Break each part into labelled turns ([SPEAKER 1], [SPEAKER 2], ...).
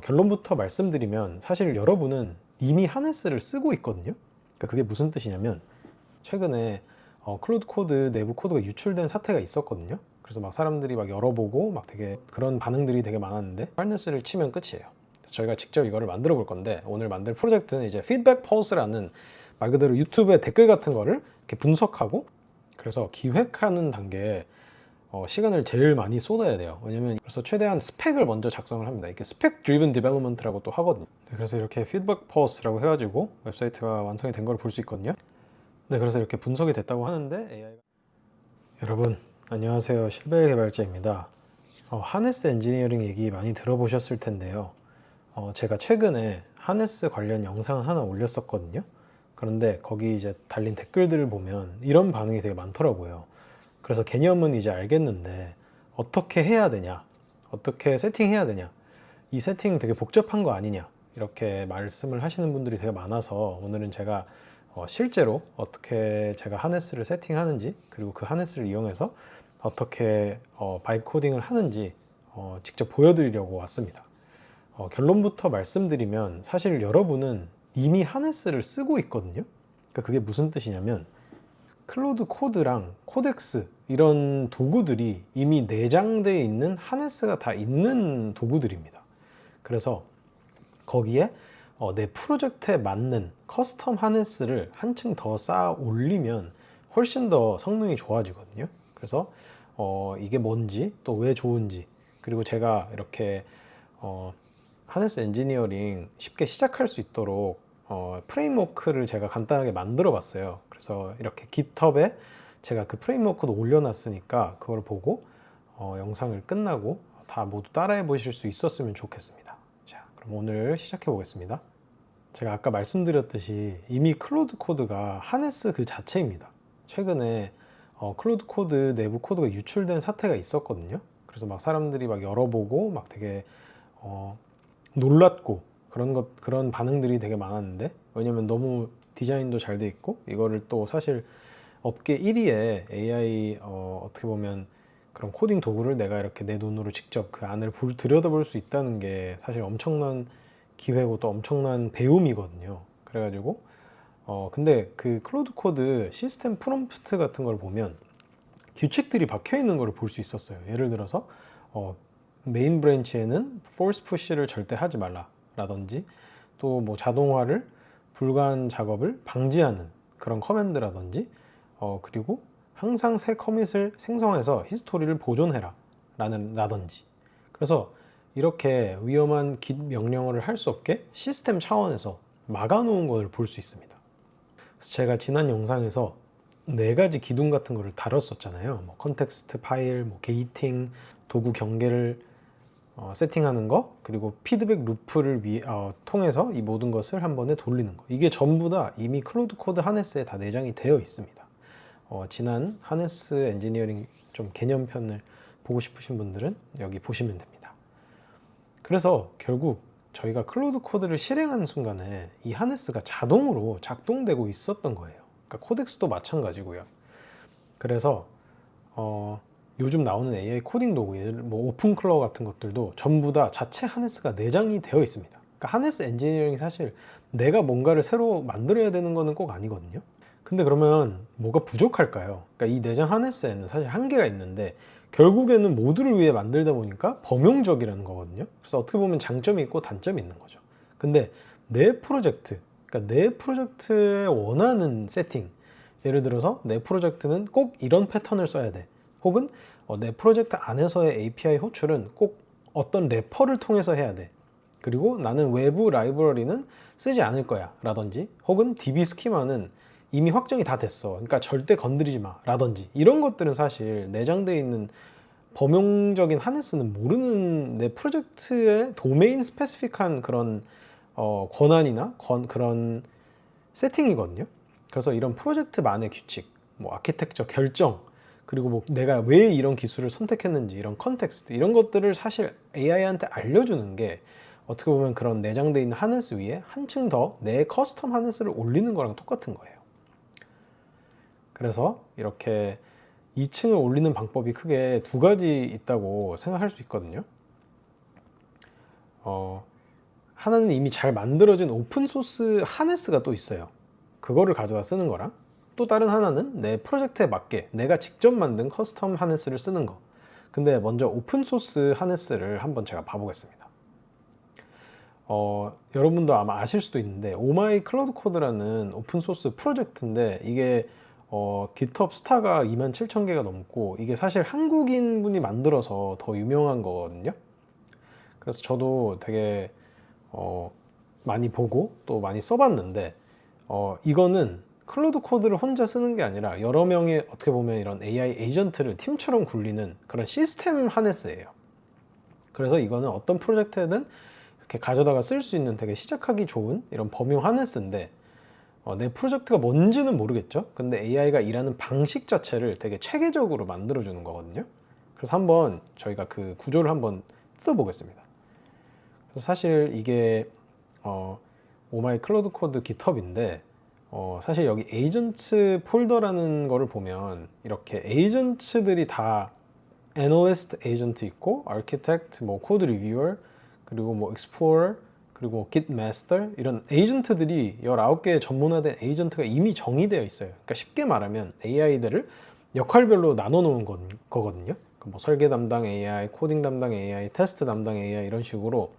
[SPEAKER 1] 결론부터 말씀드리면 사실 여러분은 이미 하네스를 쓰고 있거든요. 그러니까 그게 무슨 뜻이냐면 최근에 클로드 코드 내부 코드가 유출된 사태가 있었거든요. 그래서 막 사람들이 막 열어보고 막 되게 그런 반응들이 되게 많았는데 하네스를 치면 끝이에요. 그래서 저희가 직접 이거를 만들어 볼 건데 오늘 만들 프로젝트는 이제 피드백 펄스라는 말 그대로 유튜브의 댓글 같은 거를 이렇게 분석하고 그래서 기획하는 단계에 시간을 제일 많이 쏟아야 돼요. 왜냐면 그래서 최대한 스펙을 먼저 작성을 합니다. 이게 스펙 드리븐 디벨롭먼트라고 또 하거든요. 네, 그래서 이렇게 피드백 펄스라고 해가지고 웹사이트가 완성이 된 걸 볼 수 있거든요. 네, 그래서 이렇게 분석이 됐다고 하는데 AI가... 여러분 안녕하세요, 실베 개발자입니다. 하네스 엔지니어링 얘기 많이 들어보셨을 텐데요. 제가 최근에 하네스 관련 영상 하나 올렸었거든요. 그런데 거기 이제 달린 댓글들을 보면 이런 반응이 되게 많더라고요. 그래서 개념은 이제 알겠는데 어떻게 해야 되냐, 어떻게 세팅해야 되냐, 이 세팅 되게 복잡한 거 아니냐, 이렇게 말씀을 하시는 분들이 되게 많아서 오늘은 제가 실제로 어떻게 제가 하네스를 세팅하는지, 그리고 그 하네스를 이용해서 어떻게 바이브 코딩을 하는지 직접 보여드리려고 왔습니다. 결론부터 말씀드리면 사실 여러분은 이미 하네스를 쓰고 있거든요. 그러니까 그게 무슨 뜻이냐면 클로드 코드랑 코덱스 이런 도구들이 이미 내장되어 있는 하네스가 다 있는 도구들입니다. 그래서 거기에 내 프로젝트에 맞는 커스텀 하네스를 한층 더 쌓아 올리면 훨씬 더 성능이 좋아지거든요. 그래서 이게 뭔지 또 왜 좋은지, 그리고 제가 이렇게 하네스 엔지니어링 쉽게 시작할 수 있도록 프레임워크를 제가 간단하게 만들어 봤어요. 그래서 이렇게 깃허브에 제가 그 프레임워크도 올려놨으니까 그걸 보고 영상을 끝나고 다 모두 따라해 보실 수 있었으면 좋겠습니다. 자, 그럼 오늘 시작해 보겠습니다. 제가 아까 말씀드렸듯이 이미 클로드 코드가 하네스 그 자체입니다. 최근에 클로드 코드 내부 코드가 유출된 사태가 있었거든요. 그래서 막 사람들이 막 열어보고 막 되게 놀랐고 그런 반응들이 되게 많았는데, 왜냐면 너무 디자인도 잘 돼 있고 이거를 또 사실 업계 1위의 AI 어떻게 보면 그런 코딩 도구를 내가 이렇게 내 눈으로 직접 그 안을 들여다볼 수 있다는 게 사실 엄청난 기회고 또 엄청난 배움이거든요. 그래가지고 근데 그 클로드 코드 시스템 프롬프트 같은 걸 보면 규칙들이 박혀 있는 걸 볼 수 있었어요. 예를 들어서 메인 브랜치에는 force push를 절대 하지 말라 라든지, 또 뭐 자동화를 불가한 작업을 방지하는 그런 커맨드라든지, 그리고 항상 새 커밋을 생성해서 히스토리를 보존해라 라든지. 그래서 이렇게 위험한 git 명령어를 할 수 없게 시스템 차원에서 막아 놓은 걸 볼 수 있습니다. 그래서 제가 지난 영상에서 4가지 기둥 같은 거를 다뤘었잖아요. 뭐 컨텍스트 파일, 뭐 게이팅, 도구 경계를 세팅하는 거, 그리고 피드백 루프를 통해서 이 모든 것을 한 번에 돌리는 거. 이게 전부 다 이미 클로드 코드 하네스에 다 내장이 되어 있습니다. 지난 하네스 엔지니어링 좀 개념편을 보고 싶으신 분들은 여기 보시면 됩니다. 그래서 결국 저희가 클로드 코드를 실행하는 순간에 이 하네스가 자동으로 작동되고 있었던 거예요. 그러니까 코덱스도 마찬가지고요. 그래서 요즘 나오는 AI 코딩 도구, 예를 뭐 오픈클러 같은 것들도 전부 다 자체 하네스가 내장이 되어 있습니다. 그러니까 하네스 엔지니어링이 사실 내가 뭔가를 새로 만들어야 되는 거는 꼭 아니거든요. 근데 그러면 뭐가 부족할까요? 그러니까 이 내장 하네스에는 사실 한계가 있는데 결국에는 모두를 위해 만들다 보니까 범용적이라는 거거든요. 그래서 어떻게 보면 장점이 있고 단점이 있는 거죠. 근데 내 프로젝트, 그러니까 내 프로젝트에 원하는 세팅, 예를 들어서 내 프로젝트는 꼭 이런 패턴을 써야 돼, 혹은 내 프로젝트 안에서의 API 호출은 꼭 어떤 래퍼를 통해서 해야 돼, 그리고 나는 외부 라이브러리는 쓰지 않을 거야 라든지, 혹은 DB 스키마는 이미 확정이 다 됐어, 그러니까 절대 건드리지 마 라든지, 이런 것들은 사실 내장되어 있는 범용적인 하네스는 모르는 내 프로젝트의 도메인 스페시픽한 그런 권한이나 그런 세팅이거든요. 그래서 이런 프로젝트만의 규칙, 뭐 아키텍처 결정, 그리고 뭐 내가 왜 이런 기술을 선택했는지 이런 컨텍스트, 이런 것들을 사실 AI한테 알려주는 게 어떻게 보면 그런 내장되어 있는 하네스 위에 한층 더 내 커스텀 하네스를 올리는 거랑 똑같은 거예요. 그래서 이렇게 2층을 올리는 방법이 크게 2가지 있다고 생각할 수 있거든요. 하나는 이미 잘 만들어진 오픈소스 하네스가 또 있어요. 그거를 가져다 쓰는 거랑, 또 다른 하나는 내 프로젝트에 맞게 내가 직접 만든 커스텀 하네스를 쓰는 거. 근데 먼저 오픈소스 하네스를 한번 제가 봐보겠습니다. 여러분도 아마 아실 수도 있는데 오마이 클라우드 코드라는 오픈소스 프로젝트인데, 이게 GitHub 스타가 27,000개가 넘고, 이게 사실 한국인 분이 만들어서 더 유명한 거거든요. 그래서 저도 되게 많이 보고 또 많이 써봤는데, 이거는 클라우드 코드를 혼자 쓰는 게 아니라 여러 명의, 어떻게 보면 이런 AI 에이전트를 팀처럼 굴리는 그런 시스템 하네스예요. 그래서 이거는 어떤 프로젝트에든 이렇게 가져다가 쓸 수 있는 되게 시작하기 좋은 이런 범용 하네스인데, 내 프로젝트가 뭔지는 모르겠죠. 근데 AI가 일하는 방식 자체를 되게 체계적으로 만들어주는 거거든요. 그래서 한번 저희가 그 구조를 한번 뜯어보겠습니다. 그래서 사실 이게 오마이 클라우드 코드 GitHub인데, 사실 여기 에이전트 폴더라는 거를 보면 이렇게 에이전트들이 다 애널리스트 에이전트 있고, 아키텍트, 뭐 코드 리뷰어, 그리고 뭐 익스플로러, 그리고 뭐 Git 마스터, 이런 에이전트들이 19개의 전문화된 에이전트가 이미 정의되어 있어요. 그러니까 쉽게 말하면 AI들을 역할별로 나눠 놓은 거거든요. 뭐 설계 담당 AI, 코딩 담당 AI, 테스트 담당 AI, 이런 식으로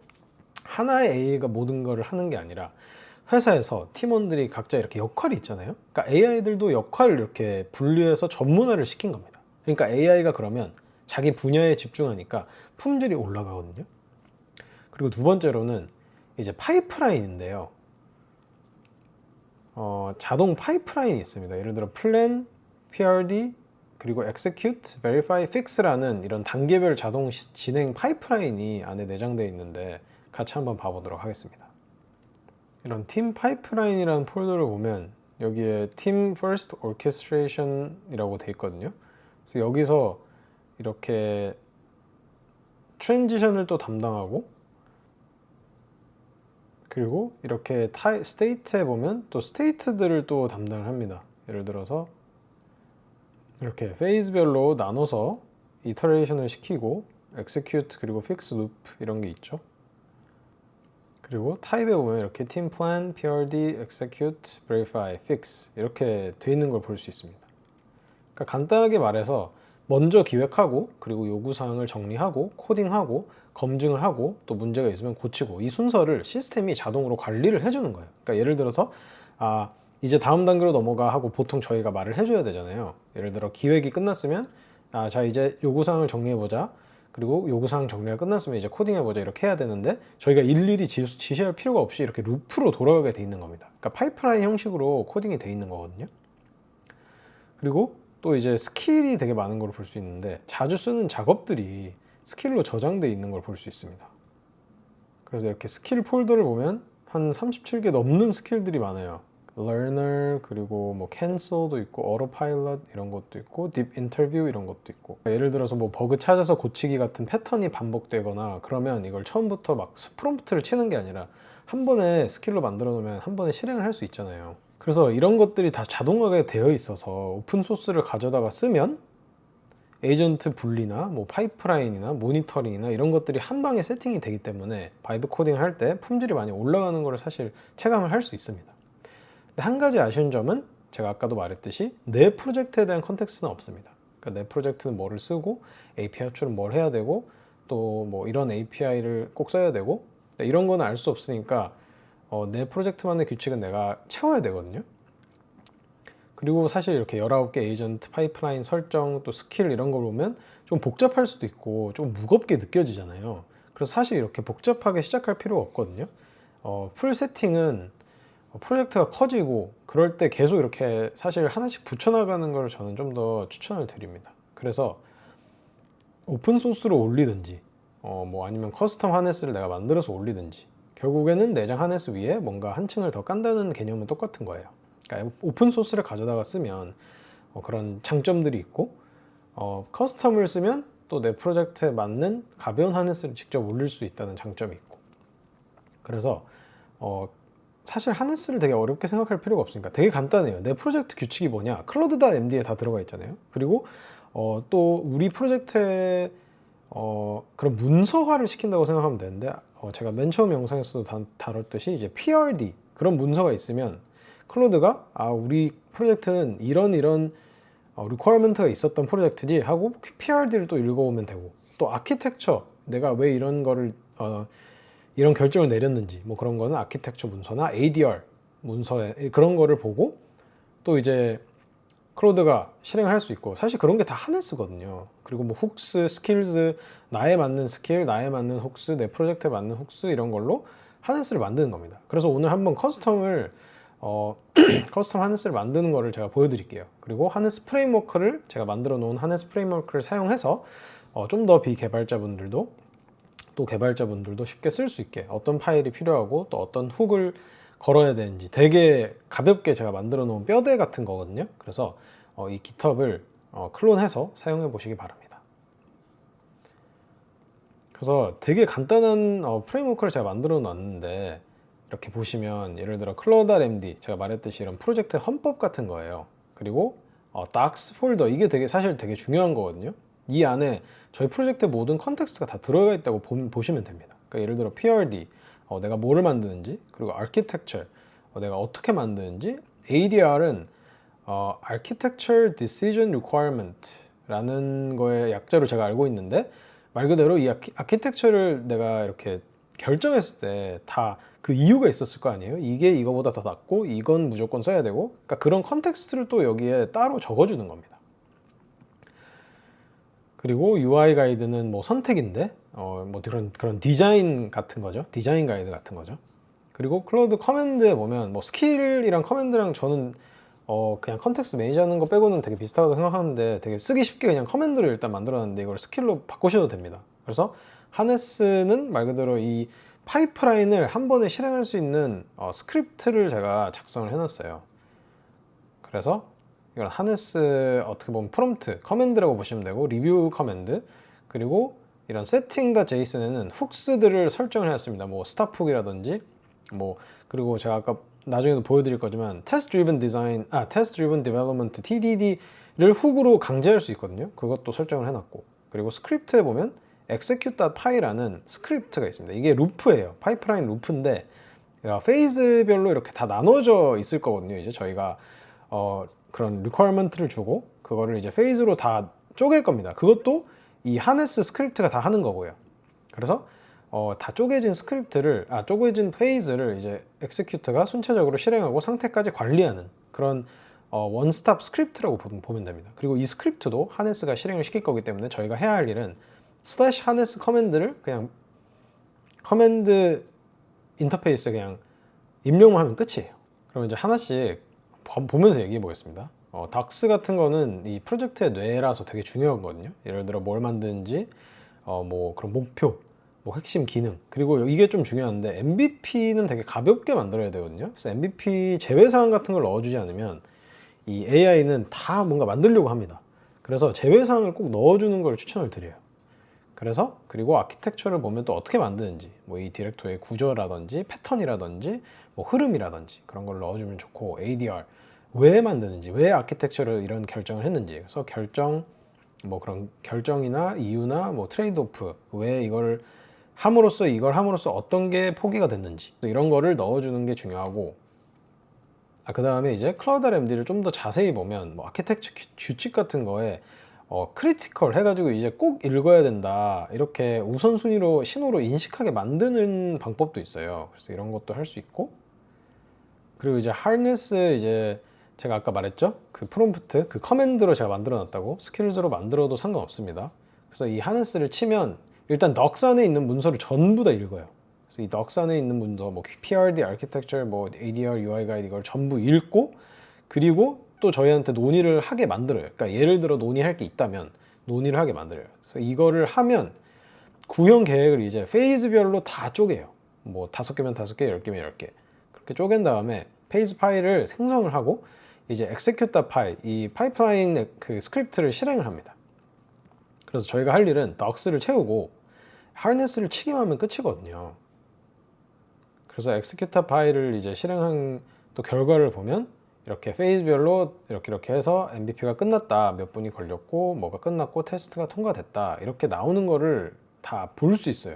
[SPEAKER 1] 하나의 AI가 모든 것을 하는 게 아니라 회사에서 팀원들이 각자 이렇게 역할이 있잖아요. 그러니까 AI들도 역할을 이렇게 분류해서 전문화를 시킨 겁니다. 그러니까 AI가 그러면 자기 분야에 집중하니까 품질이 올라가거든요. 그리고 두 번째로는 이제 파이프라인인데요. 자동 파이프라인이 있습니다. 예를 들어 plan, PRD, 그리고 execute, verify, fix라는 이런 단계별 자동 진행 파이프라인이 안에 내장되어 있는데, 같이 한번 봐보도록 하겠습니다. 이런 팀 파이프라인이라는 폴더를 보면 여기에 팀 퍼스트 오케스트레이션이라고 되어 있거든요. 그래서 여기서 이렇게 트랜지션을 또 담당하고, 그리고 이렇게 스테이트에 보면 또 스테이트들을 또 담당을 합니다. 예를 들어서 이렇게 페이즈별로 나눠서 이터레이션을 시키고, execute, 그리고 fix loop 이런 게 있죠. 그리고 타입에 보면 이렇게 team plan, PRD, execute, verify, fix 이렇게 돼 있는 걸 볼 수 있습니다. 그러니까 간단하게 말해서 먼저 기획하고, 그리고 요구사항을 정리하고, 코딩하고, 검증을 하고, 또 문제가 있으면 고치고, 이 순서를 시스템이 자동으로 관리를 해주는 거예요. 그러니까 예를 들어서 이제 다음 단계로 넘어가 하고 보통 저희가 말을 해줘야 되잖아요. 예를 들어 기획이 끝났으면 자 이제 요구사항을 정리해보자, 그리고 요구사항 정리가 끝났으면 이제 코딩해보자, 이렇게 해야 되는데 저희가 일일이 지시할 필요가 없이 이렇게 루프로 돌아가게 돼 있는 겁니다. 그러니까 파이프라인 형식으로 코딩이 돼 있는 거거든요. 그리고 또 이제 스킬이 되게 많은 걸 볼 수 있는데, 자주 쓰는 작업들이 스킬로 저장되어 있는 걸 볼 수 있습니다. 그래서 이렇게 스킬 폴더를 보면 한 37개 넘는 스킬들이 많아요. learner, 그리고 뭐 cancel도 있고, autopilot 이런 것도 있고, deep interview 이런 것도 있고. 예를 들어서 뭐 버그 찾아서 고치기 같은 패턴이 반복되거나 그러면 이걸 처음부터 막 프롬프트를 치는 게 아니라 한 번에 스킬로 만들어 놓으면 한 번에 실행을 할 수 있잖아요. 그래서 이런 것들이 다 자동화가 되어 있어서 오픈소스를 가져다가 쓰면 에이전트 분리나 뭐 파이프라인이나 모니터링이나 이런 것들이 한 방에 세팅이 되기 때문에 바이브 코딩을 할 때 품질이 많이 올라가는 걸 사실 체감을 할 수 있습니다. 근데 한 가지 아쉬운 점은 제가 아까도 말했듯이 내 프로젝트에 대한 컨텍스트는 없습니다. 그러니까 내 프로젝트는 뭐를 쓰고, API 호출은 뭘 해야 되고, 또 뭐 이런 API를 꼭 써야 되고, 이런 거는 알 수 없으니까 내 프로젝트만의 규칙은 내가 채워야 되거든요. 그리고 사실 이렇게 19개 에이전트 파이프라인 설정, 또 스킬 이런 걸 보면 좀 복잡할 수도 있고 좀 무겁게 느껴지잖아요. 그래서 사실 이렇게 복잡하게 시작할 필요가 없거든요. 풀 세팅은 프로젝트가 커지고 그럴 때 계속 이렇게 사실 하나씩 붙여나가는 걸 저는 좀 더 추천을 드립니다. 그래서 오픈소스로 올리든지 뭐 아니면 커스텀 하네스를 내가 만들어서 올리든지, 결국에는 내장 하네스 위에 뭔가 한 층을 더 깐다는 개념은 똑같은 거예요. 그러니까 오픈소스를 가져다가 쓰면 그런 장점들이 있고, 커스텀을 쓰면 또 내 프로젝트에 맞는 가벼운 하네스를 직접 올릴 수 있다는 장점이 있고. 그래서 사실 하네스를 되게 어렵게 생각할 필요가 없으니까 되게 간단해요. 내 프로젝트 규칙이 뭐냐, 클로드.md에 다 들어가 있잖아요. 그리고 또 우리 프로젝트에 그런 문서화를 시킨다고 생각하면 되는데 제가 맨 처음 영상에서도 다뤘듯이 이제 PRD 그런 문서가 있으면 클로드가 우리 프로젝트는 이런 리퀘어먼트가 있었던 프로젝트지 하고 PRD를 또 읽어보면 되고 또 아키텍처 내가 왜 이런 거를 이런 결정을 내렸는지 뭐 그런 거는 아키텍처 문서나 ADR 문서에 그런 거를 보고 또 이제 클로드가 실행할 수 있고 사실 그런 게 다 하네스거든요. 그리고 뭐 훅스, 스킬즈, 나에 맞는 스킬, 나에 맞는 훅스, 내 프로젝트에 맞는 훅스 이런 걸로 하네스를 만드는 겁니다. 그래서 오늘 한번 커스텀을 커스텀 하네스를 만드는 거를 제가 보여드릴게요. 그리고 하네스 프레임워크를 제가 만들어 놓은 하네스 프레임워크를 사용해서 좀 더 비개발자분들도 또 개발자분들도 쉽게 쓸 수 있게 어떤 파일이 필요하고 또 어떤 훅을 걸어야 되는지 되게 가볍게 제가 만들어 놓은 뼈대 같은 거거든요. 그래서 이 GitHub을 클론해서 사용해 보시기 바랍니다. 그래서 되게 간단한 프레임워크를 제가 만들어 놨는데 이렇게 보시면 예를 들어 클로드.md 제가 말했듯이 이런 프로젝트 헌법 같은 거예요. 그리고 docs 폴더 이게 사실 되게 중요한 거거든요. 이 안에 저희 프로젝트 모든 컨텍스트가 다 들어가 있다고 보시면 됩니다. 그러니까 예를 들어 PRD 내가 뭐를 만드는지 그리고 architecture 내가 어떻게 만드는지 ADR은 architecture decision requirement 라는 거의 약자로 제가 알고 있는데 말 그대로 이 아키텍처를 내가 이렇게 결정했을 때 다 그 이유가 있었을 거 아니에요. 이게 이거보다 더 낫고 이건 무조건 써야 되고 그러니까 그런 컨텍스트를 또 여기에 따로 적어주는 겁니다. 그리고 UI 가이드는 뭐 선택인데 뭐 그런 디자인 같은 거죠. 디자인 가이드 같은 거죠. 그리고 클로드 커맨드에 보면 뭐 스킬이랑 커맨드랑 저는 그냥 컨텍스트 매니저 하는 거 빼고는 되게 비슷하다고 생각하는데 되게 쓰기 쉽게 그냥 커맨드를 일단 만들어놨는데 이걸 스킬로 바꾸셔도 됩니다. 그래서 하네스는 말 그대로 이 파이프라인을 한 번에 실행할 수 있는 스크립트를 제가 작성을 해놨어요. 그래서 이건 하네스 어떻게 보면 프롬프트 커맨드라고 보시면 되고 리뷰 커맨드 그리고 이런 세팅.json에는 훅스들을 설정을 해놨습니다. 뭐 스탑 훅이라든지 뭐 그리고 제가 아까 나중에도 보여드릴 거지만 테스트 드리븐 디자인 테스트 드리븐 디벨롭먼트 TDD를 훅으로 강제할 수 있거든요. 그것도 설정을 해놨고 그리고 스크립트에 보면 execute.py라는 스크립트가 있습니다. 이게 루프예요. 파이프라인 루프인데 페이즈별로 이렇게 다 나눠져 있을 거거든요. 이제 저희가 그런 requirement를 주고 그거를 이제 페이즈로 다 쪼갤 겁니다. 그것도 이 하네스 스크립트가 다 하는 거고요. 그래서 다 쪼개진 스크립트를 쪼개진 페이즈를 이제 execute가 순차적으로 실행하고 상태까지 관리하는 그런 원스톱 스크립트라고 보면 됩니다. 그리고 이 스크립트도 하네스가 실행을 시킬 거기 때문에 저희가 해야 할 일은 슬래시 하네스 커맨드를 그냥 커맨드 인터페이스에 그냥 입력만 하면 끝이에요. 그럼 이제 하나씩 보면서 얘기해 보겠습니다. 닥스 같은 거는 이 프로젝트의 뇌라서 되게 중요하거든요. 예를 들어 뭘 만드는지, 뭐 그런 목표, 뭐 핵심 기능. 그리고 이게 좀 중요한데 MVP는 되게 가볍게 만들어야 되거든요. 그래서 MVP 제외사항 같은 걸 넣어주지 않으면 이 AI는 다 뭔가 만들려고 합니다. 그래서 제외사항을 꼭 넣어주는 걸 추천을 드려요. 그래서 그리고 아키텍처를 보면 또 어떻게 만드는지 뭐 이 디렉토의 구조라든지 패턴이라든지 뭐 흐름이라든지 그런 걸 넣어주면 좋고 ADR 왜 만드는지 왜 아키텍처를 이런 결정을 했는지 그래서 결정 뭐 그런 결정이나 이유나 뭐 트레이드오프 왜 이걸 함으로써 어떤 게 포기가 됐는지 이런 거를 넣어주는 게 중요하고 그 다음에 이제 클라우드.md를 좀 더 자세히 보면 뭐 아키텍처 규칙 같은 거에 크리티컬 해가지고 이제 꼭 읽어야 된다 이렇게 우선순위로 신호로 인식하게 만드는 방법도 있어요. 그래서 이런 것도 할 수 있고 그리고 이제 하네스 이제 제가 아까 말했죠 그 프롬프트 그 커맨드로 제가 만들어 놨다고 스킬즈로 만들어도 상관없습니다. 그래서 이 하네스를 치면 일단 덕스 안에 있는 문서를 전부 다 읽어요. 그래서 이 덕스 안에 있는 문서 뭐 PRD, 아키텍처, 뭐 ADR, UI 가이드 이걸 전부 읽고 그리고 또 저희한테 논의를 하게 만들어요. 그러니까 예를 들어 논의할 게 있다면 논의를 하게 만들어요. 그래서 이거를 하면 구형 계획을 이제 페이즈별로 다 쪼개요. 뭐 5개면 5개, 10개면 10개. 그렇게 쪼갠 다음에 페이즈 파일을 생성을 하고 이제 execute.py 이 파이프라인 그 스크립트를 실행을 합니다. 그래서 저희가 할 일은 덕스를 채우고 하네스를 치기만 하면 끝이거든요. 그래서 execute.py를 이제 실행한 또 결과를 보면 이렇게 페이즈별로 이렇게 해서 MVP가 끝났다, 몇 분이 걸렸고 뭐가 끝났고 테스트가 통과됐다, 이렇게 나오는 거를 다 볼 수 있어요.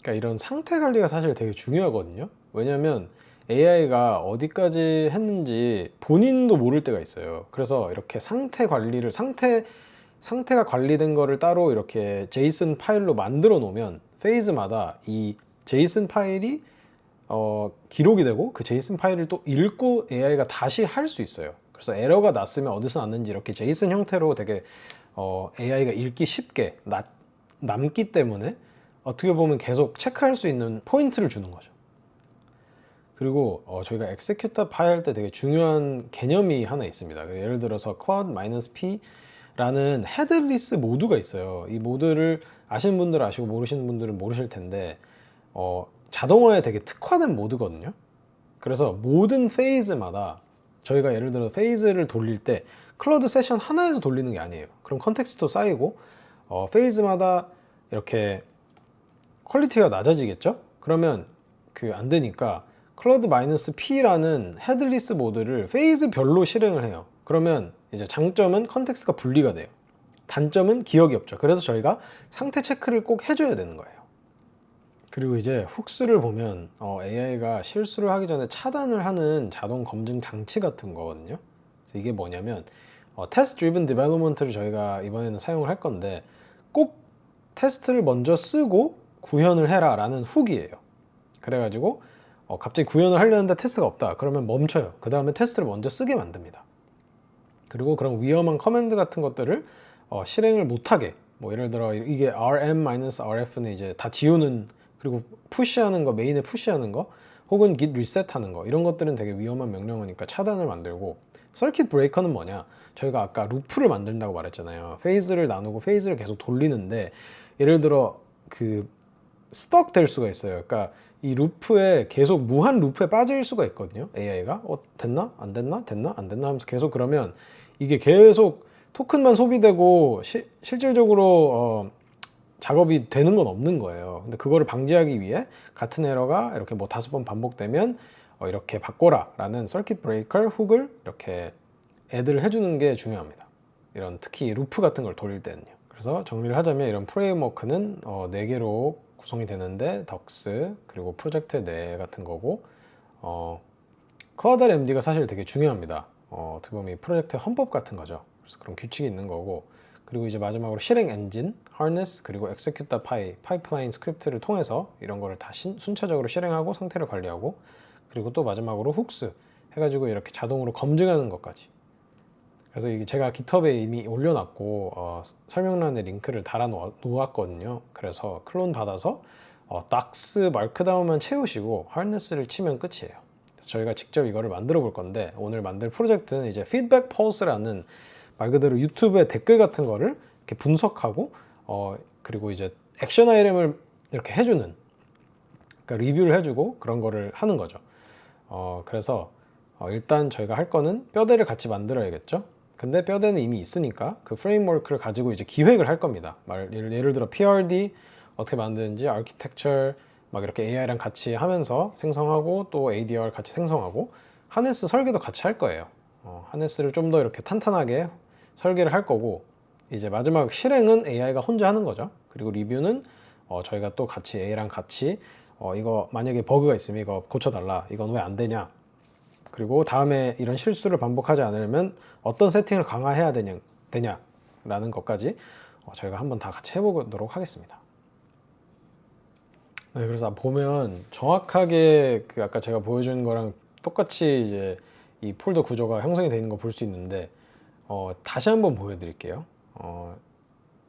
[SPEAKER 1] 그러니까 이런 상태 관리가 사실 되게 중요하거든요. 왜냐면 AI가 어디까지 했는지 본인도 모를 때가 있어요. 그래서 이렇게 상태 관리를 상태가 관리된 거를 따로 이렇게 제이슨 파일로 만들어 놓으면 페이즈마다 이 제이슨 파일이 기록이 되고 그 제이슨 파일을 또 읽고 AI가 다시 할 수 있어요. 그래서 에러가 났으면 어디서 났는지 이렇게 제이슨 형태로 되게 AI가 읽기 쉽게 남기 때문에 어떻게 보면 계속 체크할 수 있는 포인트를 주는 거죠. 그리고 저희가 executor 파일 할 때 되게 중요한 개념이 하나 있습니다. 예를 들어서 cloud-p 라는 헤드리스 모드가 있어요. 이 모드를 아시는 분들은 아시고 모르시는 분들은 모르실 텐데 자동화에 되게 특화된 모드거든요. 그래서 모든 페이즈마다 저희가 예를 들어 페이즈를 돌릴 때 클로드 세션 하나에서 돌리는 게 아니에요. 그럼 컨텍스트도 쌓이고 페이즈마다 이렇게 퀄리티가 낮아지겠죠? 그러면 안 되니까 클로드-p라는 헤드리스 모드를 페이즈별로 실행을 해요. 그러면 이제 장점은 컨텍스트가 분리가 돼요. 단점은 기억이 없죠. 그래서 저희가 상태 체크를 꼭 해줘야 되는 거예요. 그리고 이제 훅스를 보면 AI가 실수를 하기 전에 차단을 하는 자동 검증 장치 같은 거거든요. 그래서 이게 뭐냐면 테스트 드리븐 디벨롭먼트를 저희가 이번에는 사용을 할 건데 꼭 테스트를 먼저 쓰고 구현을 해라 라는 훅이에요. 그래가지고 갑자기 구현을 하려는데 테스트가 없다 그러면 멈춰요. 그 다음에 테스트를 먼저 쓰게 만듭니다. 그리고 그런 위험한 커맨드 같은 것들을 실행을 못하게, 뭐 예를 들어 이게 rm-rf는 이제 다 지우는, 그리고 푸시하는 거, 메인에 푸시하는 거, 혹은 git 리셋하는 거, 이런 것들은 되게 위험한 명령어니까 차단을 만들고, 서킷 브레이커는 뭐냐, 저희가 아까 루프를 만든다고 말했잖아요. 페이즈를 나누고 페이즈를 계속 돌리는데 예를 들어 스톡 될 수가 있어요. 그러니까 이 루프에 계속 무한 루프에 빠질 수가 있거든요. AI가 됐나? 안 됐나? 됐나? 안 됐나? 하면서 계속, 그러면 이게 계속 토큰만 소비되고 실질적으로 작업이 되는 건 없는 거예요. 근데 그거를 방지하기 위해 같은 에러가 이렇게 뭐 5번 반복되면 이렇게 바꿔라 라는 서킷 브레이커 훅을 이렇게 애들 해주는 게 중요합니다. 이런 특히 루프 같은 걸 돌릴 때는요. 그래서 정리를 하자면 이런 프레임워크는 4개로 구성이 되는데 덕스, 그리고 프로젝트 내 같은 거고, 클라우드 MD가 사실 되게 중요합니다. 어떻게 보면 이 프로젝트 헌법 같은 거죠. 그래서 그런 규칙이 있는 거고, 그리고 이제 마지막으로 실행 엔진, harness, 그리고 execute 파이프라인 스크립트를 통해서 이런 거를 다 순차적으로 실행하고 상태를 관리하고, 그리고 또 마지막으로 훅스 해가지고 이렇게 자동으로 검증하는 것까지. 그래서 이게 제가 깃허브에 이미 올려놨고 설명란에 링크를 달아 놓았거든요. 그래서 클론 받아서 닥스 마크다운만 채우시고 하르네스를 치면 끝이에요. 그래서 저희가 직접 이거를 만들어 볼 건데, 오늘 만들 프로젝트는 이제 피드백 펄스라는 말 그대로 유튜브의 댓글 같은 거를 이렇게 분석하고 그리고 이제 액션 아이템을 이렇게 해주는, 그러니까 리뷰를 해주고 그런 거를 하는 거죠. 그래서 일단 저희가 할 거는 뼈대를 같이 만들어야겠죠. 근데 뼈대는 이미 있으니까 그 프레임워크를 가지고 이제 기획을 할 겁니다. 예를 들어 PRD 어떻게 만드는지, 아키텍처 막 이렇게 AI랑 같이 하면서 생성하고, 또 ADR 같이 생성하고, 하네스 설계도 같이 할 거예요. 하네스를 좀 더 이렇게 탄탄하게 설계를 할 거고, 이제 마지막 실행은 AI가 혼자 하는 거죠. 그리고 리뷰는 저희가 또 같이 AI랑 같이 이거 만약에 버그가 있으면 이거 고쳐달라, 이건 왜 안 되냐, 그리고 다음에 이런 실수를 반복하지 않으려면 어떤 세팅을 강화해야 되냐라는 것까지 저희가 한번 다 같이 해보도록 하겠습니다. 네, 그래서 보면 정확하게 아까 제가 보여준 거랑 똑같이 이제 이 폴더 구조가 형성이 되어 있는 거 볼 수 있는데, 다시 한번 보여드릴게요.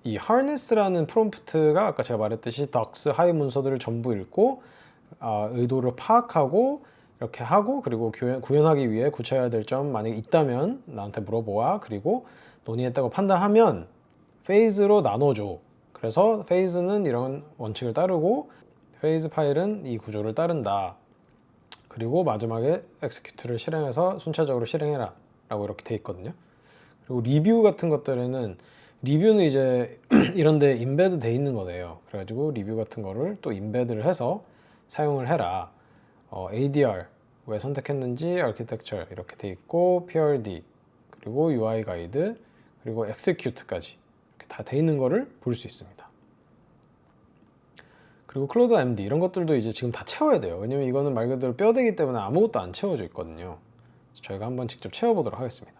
[SPEAKER 1] 이 harness라는 프롬프트가 아까 제가 말했듯이 덕스 하위 문서들을 전부 읽고 의도를 파악하고 이렇게 하고, 그리고 구현하기 위해 고쳐야 될 점 만약에 있다면 나한테 물어보아, 그리고 논의했다고 판단하면 페이즈로 나눠줘. 그래서 페이즈는 이런 원칙을 따르고 페이즈 파일은 이 구조를 따른다. 그리고 마지막에 execute를 실행해서 순차적으로 실행해라 라고 이렇게 돼 있거든요. 그리고 리뷰 같은 것들에는, 리뷰는 이제 이런 데 인베드 돼 있는 거네요. 그래가지고 리뷰 같은 거를 또 인베드를 해서 사용을 해라. ADR 왜 선택했는지 아키텍처 이렇게 돼 있고 PRD 그리고 UI 가이드 그리고 execute까지 이렇게 다 돼 있는 거를 볼 수 있습니다. 그리고 클로드 MD 이런 것들도 이제 지금 다 채워야 돼요. 왜냐면 이거는 말 그대로 뼈대기 때문에 아무것도 안 채워져 있거든요. 그래서 저희가 한번 직접 채워보도록 하겠습니다.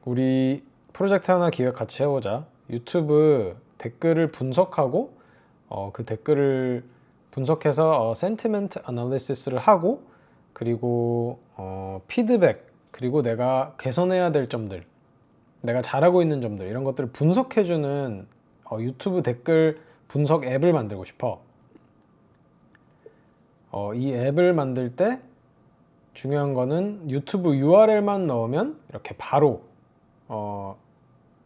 [SPEAKER 1] 우리 프로젝트 하나 기획 같이 해보자. 유튜브 댓글을 분석하고 그 댓글을 분석해서 센티멘트 애널리시스를 하고 그리고 피드백 그리고 내가 개선해야 될 점들 내가 잘하고 있는 점들 이런 것들을 분석해주는 유튜브 댓글 분석 앱을 만들고 싶어. 이 앱을 만들 때 중요한 거는 유튜브 URL만 넣으면 이렇게 바로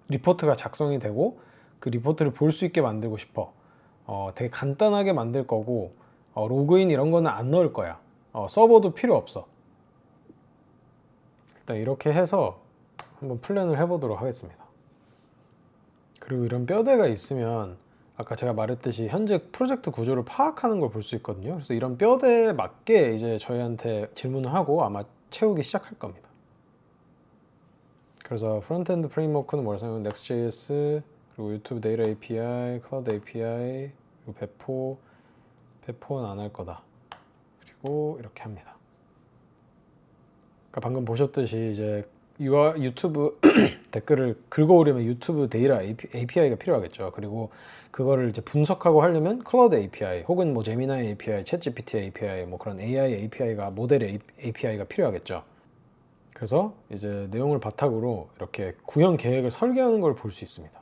[SPEAKER 1] 리포트가 작성이 되고 그 리포트를 볼 수 있게 만들고 싶어. 되게 간단하게 만들 거고 로그인 이런 거는 안 넣을 거야. 서버도 필요 없어. 일단 이렇게 해서 한번 플랜을 해보도록 하겠습니다. 그리고 이런 뼈대가 있으면 아까 제가 말했듯이 현재 프로젝트 구조를 파악하는 걸 볼 수 있거든요. 그래서 이런 뼈대에 맞게 이제 저희한테 질문을 하고 아마 채우기 시작할 겁니다. 그래서 프론트엔드 프레임워크는 뭐라 생각하면 Next.js 그리고 유튜브 데이터 API, 클라우드 API 그리고 배포는 안 할 거다. 그리고 이렇게 합니다. 그러니까 방금 보셨듯이 이제 유튜브 댓글을 긁어오려면 유튜브 데이터 API가 필요하겠죠. 그리고 그거를 이제 분석하고 하려면 클라우드 API 혹은 뭐 제미나이 API, 챗GPT API 뭐 그런 AI API가 모델의 API가 필요하겠죠. 그래서 이제 내용을 바탕으로 이렇게 구현 계획을 설계하는 걸 볼 수 있습니다.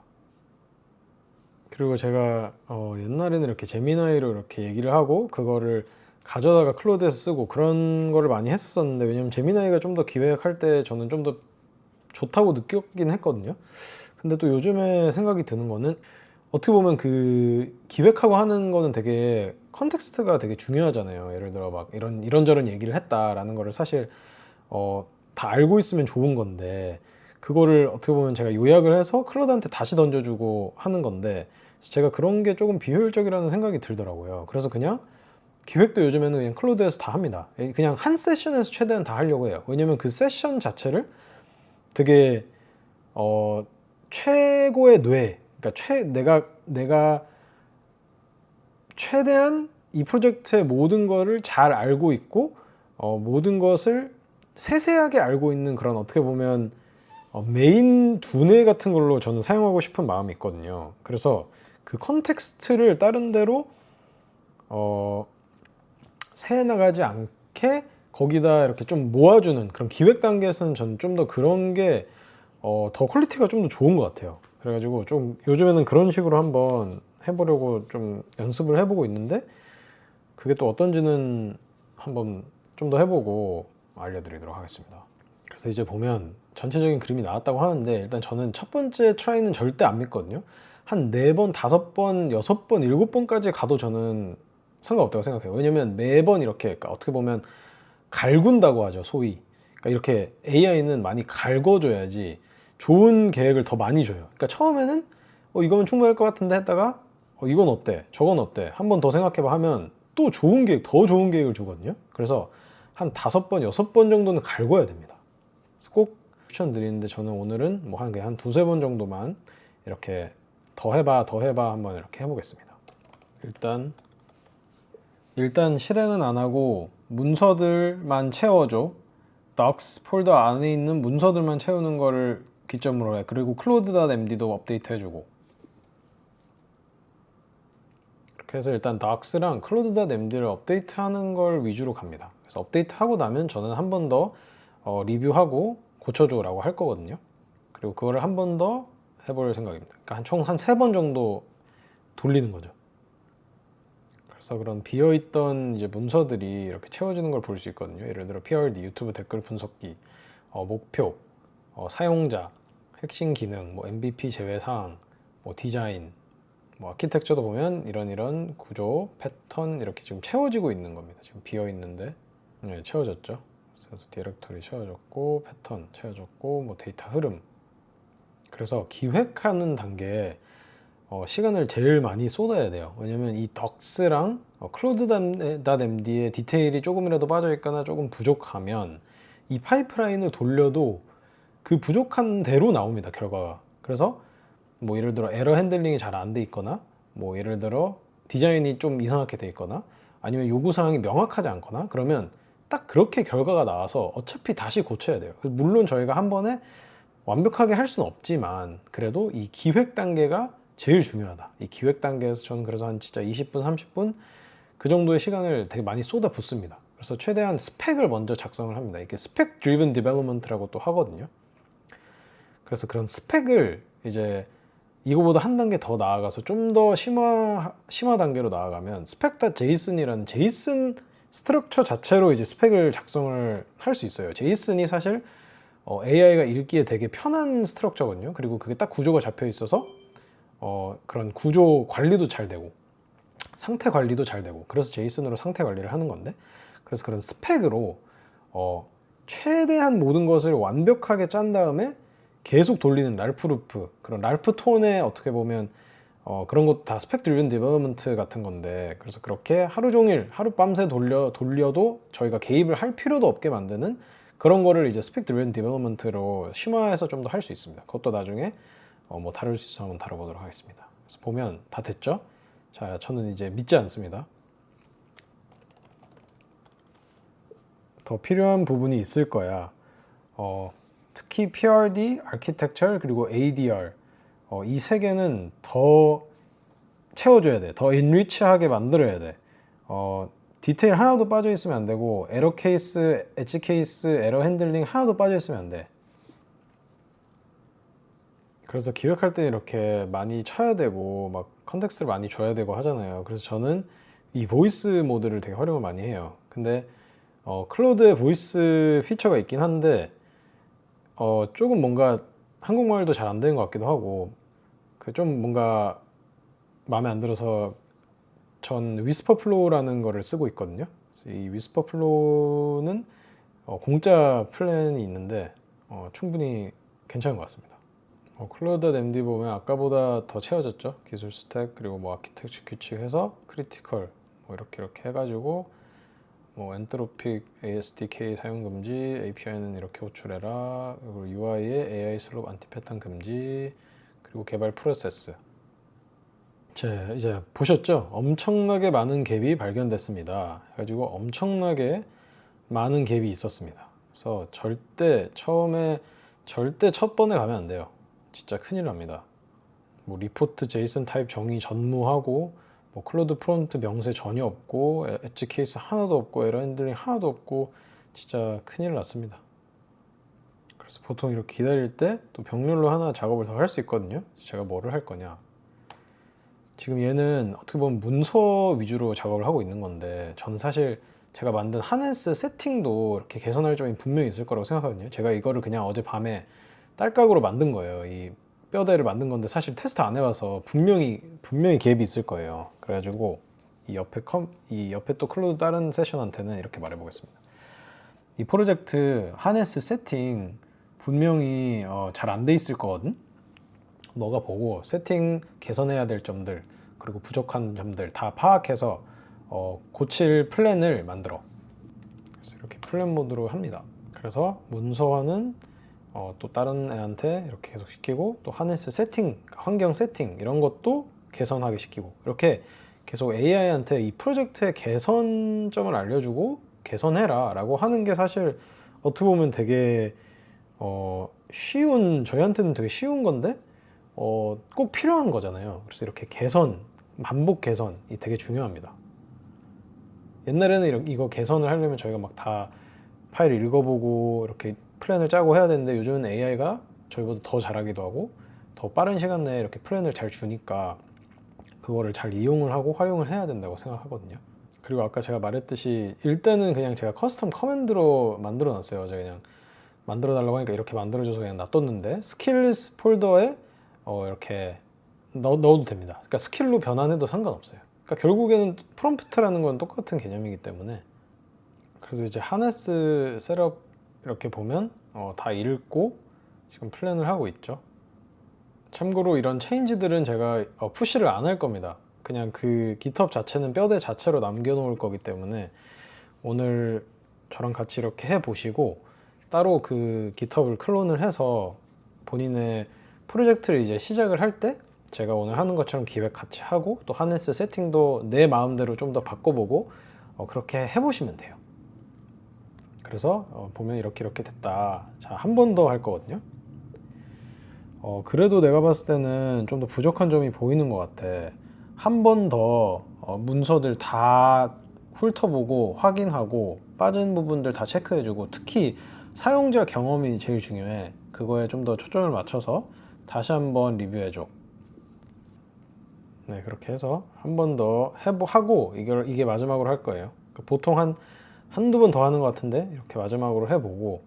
[SPEAKER 1] 그리고 제가 옛날에는 이렇게 제미나이로 이렇게 얘기를 하고 그거를 가져다가 클로드에서 쓰고 그런 거를 많이 했었는데 왜냐면 제미나이가 좀 더 기획할 때 저는 좀 더 좋다고 느꼈긴 했거든요. 근데 또 요즘에 생각이 드는 거는 어떻게 보면 그 기획하고 하는 거는 되게 컨텍스트가 되게 중요하잖아요. 예를 들어 막 이런저런 얘기를 했다라는 거를 사실 다 알고 있으면 좋은 건데 그거를 어떻게 보면 제가 요약을 해서 클로드한테 다시 던져주고 하는 건데 제가 그런 게 조금 비효율적이라는 생각이 들더라고요. 그래서 그냥 기획도 요즘에는 그냥 클로드에서 다 합니다. 그냥 한 세션에서 최대한 다 하려고 해요. 왜냐면 그 세션 자체를 되게 최고의 그러니까 내가 최대한 이 프로젝트의 모든 거를 잘 알고 있고 모든 것을 세세하게 알고 있는 그런 어떻게 보면 메인 두뇌 같은 걸로 저는 사용하고 싶은 마음이 있거든요. 그래서 그 컨텍스트를 다른 데로 새 나가지 않게 거기다 이렇게 좀 모아주는 그런 기획 단계에서는 저는 좀 더 그런 게 더 퀄리티가 좀 더 좋은 것 같아요. 그래가지고 좀 요즘에는 그런 식으로 한번 해보려고 좀 연습을 해보고 있는데 그게 또 어떤지는 한번 좀 더 해보고 알려드리도록 하겠습니다. 그래서 이제 보면 전체적인 그림이 나왔다고 하는데 일단 저는 첫 번째 트라이는 절대 안 믿거든요. 한 4번, 5번, 6번, 7번까지 가도 저는 상관없다고 생각해요. 왜냐면 매번 이렇게 그러니까 어떻게 보면 갈군다고 하죠, 소위. 그러니까 이렇게 AI는 많이 갈궈줘야지 좋은 계획을 더 많이 줘요. 그러니까 처음에는 이거면 충분할 것 같은데 했다가 이건 어때? 저건 어때? 한 번 더 생각해봐 하면 또 좋은 계획, 더 좋은 계획을 주거든요. 그래서 한 5번, 6번 정도는 갈궈야 됩니다. 그래서 꼭 추천드리는데 저는 오늘은 뭐 한 두세 번 정도만 이렇게 더 해봐 한번 이렇게 해보겠습니다. 일단 실행은 안 하고 문서들만 채워줘. docs 폴더 안에 있는 문서들만 채우는 거를 기점으로 해. 그리고 cloud.md도 업데이트 해주고. 이렇게 해서 일단 docs랑 cloud.md를 업데이트하는 걸 위주로 갑니다. 그래서 업데이트하고 나면 저는 한 번 더 리뷰하고 고쳐줘라고 할 거거든요. 그리고 그거를 한 번 더 해볼 생각입니다. 그러니까 총 한 3번 정도 돌리는 거죠. 그래서 그런 비어있던 이제 문서들이 이렇게 채워지는 걸 볼 수 있거든요. 예를 들어 PRD, 유튜브 댓글 분석기, 목표, 사용자, 핵심 기능, 뭐 MVP 제외 사항, 뭐 디자인, 뭐 아키텍처도 보면 이런 구조, 패턴 이렇게 지금 채워지고 있는 겁니다. 지금 비어 있는데 네, 채워졌죠. 그래서 디렉토리 채워졌고 패턴 채워졌고 뭐 데이터 흐름. 그래서 기획하는 단계에 시간을 제일 많이 쏟아야 돼요. 왜냐면 이 덕스랑 클로드.md의 디테일이 조금이라도 빠져 있거나 조금 부족하면 이 파이프라인을 돌려도 그 부족한 대로 나옵니다, 결과가. 그래서 뭐 예를 들어 에러 핸들링이 잘 안 돼 있거나, 뭐 예를 들어 디자인이 좀 이상하게 돼 있거나, 아니면 요구사항이 명확하지 않거나, 그러면 딱 그렇게 결과가 나와서 어차피 다시 고쳐야 돼요. 물론 저희가 한 번에 완벽하게 할 수는 없지만 그래도 이 기획 단계가 제일 중요하다. 이 기획 단계에서 저는 그래서 한 진짜 20분, 30분 그 정도의 시간을 되게 많이 쏟아붓습니다. 그래서 최대한 스펙을 먼저 작성을 합니다. 이게 스펙 드리븐 디벨롭먼트라고 또 하거든요. 그래서 그런 스펙을 이제 이거보다 한 단계 더 나아가서 좀 더 심화 단계로 나아가면 spec.json이라는 제이슨 스트럭처 자체로 이제 스펙을 작성을 할 수 있어요. 제이슨이 사실 AI가 읽기에 되게 편한 스트럭처거든요. 그리고 그게 딱 구조가 잡혀 있어서 그런 구조 관리도 잘 되고 상태 관리도 잘 되고, 그래서 제이슨으로 상태 관리를 하는 건데, 그래서 그런 스펙으로 최대한 모든 것을 완벽하게 짠 다음에 계속 돌리는 랄프 루프, 그런 랄프 톤의 어떻게 보면 그런 것도 다 스펙 드리븐 디벨롭먼트 같은 건데, 그래서 그렇게 하루 종일 하룻밤새 돌려도 저희가 개입을 할 필요도 없게 만드는 그런 거를 이제 스펙 드리븐 디벨롭먼트로 심화해서 좀 더 할 수 있습니다. 그것도 나중에 뭐 다룰 수 있으면 한번 다뤄보도록 하겠습니다. 그래서 보면 다 됐죠? 자, 저는 이제 믿지 않습니다. 더 필요한 부분이 있을 거야. 특히 PRD, Architecture, 그리고 ADR 이 세 개는 더 채워줘야 돼. 더 enrich하게 만들어야 돼. 디테일 하나도 빠져 있으면 안 되고, 에러 케이스, 엣지 케이스, 에러 핸들링 하나도 빠져 있으면 안 돼. 그래서 기획할 때 이렇게 많이 쳐야 되고 막 컨텍스트를 많이 줘야 되고 하잖아요. 그래서 저는 이 보이스 모드를 되게 활용을 많이 해요. 근데 클로드에 보이스 피처가 있긴 한데 조금 뭔가 한국말도 잘 안 되는 것 같기도 하고, 그 좀 뭔가 마음에 안 들어서 전 위스퍼 플로우라는 거를 쓰고 있거든요. 이 위스퍼 플로우는 공짜 플랜이 있는데 충분히 괜찮은 것 같습니다. 클로드.md 보면 아까보다 더 채워졌죠. 기술 스택, 그리고 뭐 아키텍처 규칙 해서 크리티컬 뭐 이렇게 해가지고 뭐 엔트로픽 ASDK 사용 금지, API는 이렇게 호출해라, 그리고 UI에 AI 슬롭 안티 패턴 금지, 그리고 개발 프로세스. 이제 보셨죠? 엄청나게 많은 갭이 발견됐습니다. 해가지고 엄청나게 많은 갭이 있었습니다. 그래서 절대 첫 번에 가면 안 돼요. 진짜 큰일 납니다. 뭐 리포트 제이슨 타입 정의 전무하고, 뭐 클로드 프론트 명세 전혀 없고, 엣지 케이스 하나도 없고, 에러 핸들링 하나도 없고, 진짜 큰일 났습니다. 그래서 보통 이렇게 기다릴 때 또 병렬로 하나 작업을 더 할 수 있거든요. 제가 뭐를 할 거냐, 지금 얘는 어떻게 보면 문서 위주로 작업을 하고 있는 건데, 저는 사실 제가 만든 하네스 세팅도 이렇게 개선할 점이 분명히 있을 거라고 생각하거든요. 제가 이거를 그냥 어젯밤에 딸깍으로 만든 거예요. 이 뼈대를 만든 건데 사실 테스트 안 해봐서 분명히 갭이 있을 거예요. 그래가지고 이 옆에 또 클로드 다른 세션한테는 이렇게 말해보겠습니다. 이 프로젝트 하네스 세팅 분명히 잘 안 돼 있을 거거든. 너가 보고 세팅 개선해야 될 점들, 그리고 부족한 점들 다 파악해서 고칠 플랜을 만들어. 그래서 이렇게 플랜 모드로 합니다. 그래서 문서화는 또 다른 애한테 이렇게 계속 시키고, 또 하네스 세팅, 환경 세팅 이런 것도 개선하게 시키고, 이렇게 계속 AI한테 이 프로젝트의 개선점을 알려주고 개선해라 라고 하는 게 사실 어떻게 보면 되게 저희한테는 되게 쉬운 건데 꼭 필요한 거잖아요. 그래서 이렇게 반복 개선이 되게 중요합니다. 옛날에는 이거 개선을 하려면 저희가 막 다 파일 읽어보고 이렇게 플랜을 짜고 해야 되는데, 요즘은 AI가 저희보다 더 잘하기도 하고 더 빠른 시간 내에 이렇게 플랜을 잘 주니까 그거를 잘 이용을 하고 활용을 해야 된다고 생각하거든요. 그리고 아까 제가 말했듯이 일단은 그냥 제가 커스텀 커맨드로 만들어 놨어요. 제가 그냥 만들어 달라고 하니까 이렇게 만들어줘서 그냥 놔뒀는데, 스킬스 폴더에 이렇게 넣어도 됩니다. 그러니까 스킬로 변환해도 상관없어요. 그러니까 결국에는 프롬프트라는 건 똑같은 개념이기 때문에. 그래서 이제 하네스 셋업 이렇게 보면 다 읽고 지금 플랜을 하고 있죠. 참고로 이런 체인지들은 제가 푸시를 안 할 겁니다. 그냥 그 GitHub 자체는 뼈대 자체로 남겨놓을 거기 때문에 오늘 저랑 같이 이렇게 해보시고 따로 그 GitHub을 클론을 해서 본인의 프로젝트를 이제 시작을 할 때 제가 오늘 하는 것처럼 기획 같이 하고 또 하네스 세팅도 내 마음대로 좀 더 바꿔보고 그렇게 해보시면 돼요. 그래서 보면 이렇게 됐다. 자, 한 번 더 할 거거든요. 그래도 내가 봤을 때는 좀 더 부족한 점이 보이는 것 같아. 한 번 더 문서들 다 훑어보고 확인하고 빠진 부분들 다 체크해주고 특히 사용자 경험이 제일 중요해. 그거에 좀 더 초점을 맞춰서 다시 한번 리뷰해줘. 네, 그렇게 해서 한 번 더 하고 이게 마지막으로 할 거예요. 그러니까 보통 한두 번 더 하는 것 같은데 이렇게 마지막으로 해보고